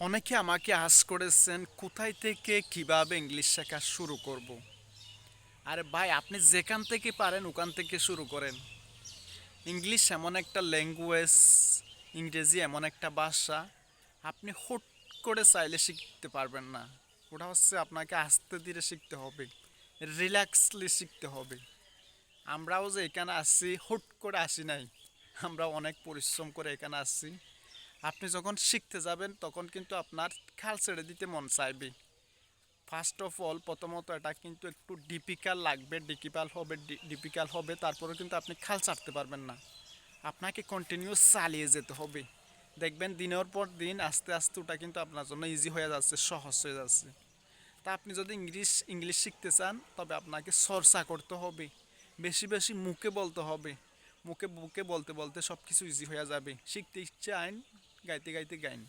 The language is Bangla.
অনেকে আমাকে আজ করেছেন কোথায় থেকে কিভাবে ইংলিশ শেখা শুরু করব। আরে ভাই, আপনি যেখান থেকে পারেন ওখান থেকে শুরু করেন। ইংলিশ এমন একটা ল্যাঙ্গুয়েজ, ইংরেজি এমন একটা ভাষা, আপনি হুট করে চাইলে শিখতে পারবেন না। ওটা হচ্ছে আপনাকে আস্তে ধীরে শিখতে হবে, রিল্যাক্সলি শিখতে হবে। আমরাও যে এখানে আসছি হুট করে আসি নাই, আমরা অনেক পরিশ্রম করে এখানে আসছি। আপনি যখন শিখতে যাবেন তখন কিন্তু আপনার খাল ছেড়ে দিতে মন চাইবে। ফার্স্ট অফ অল প্রথমত এটা কিন্তু একটু ডিফিকাল্ট হবে, তারপরে কিন্তু আপনি খাল ছাড়তে পারবেন না। আপনাকে কন্টিনিউ চালিয়ে যেতে হবে। দেখবেন দিনের পর দিন আস্তে আস্তে ওটা কিন্তু আপনার জন্য ইজি হয়ে যাচ্ছে, সহজ হয়ে যাচ্ছে। তা আপনি যদি ইংলিশ শিখতে চান তবে আপনাকে চর্চা করতে হবে, বেশি বেশি মুখে বলতে হবে। মুখে মুখে বলতে বলতে সব কিছু ইজি হয়ে যাবে। শিখতে ইচ্ছে আইন, গাইতে গাইতে গাইন।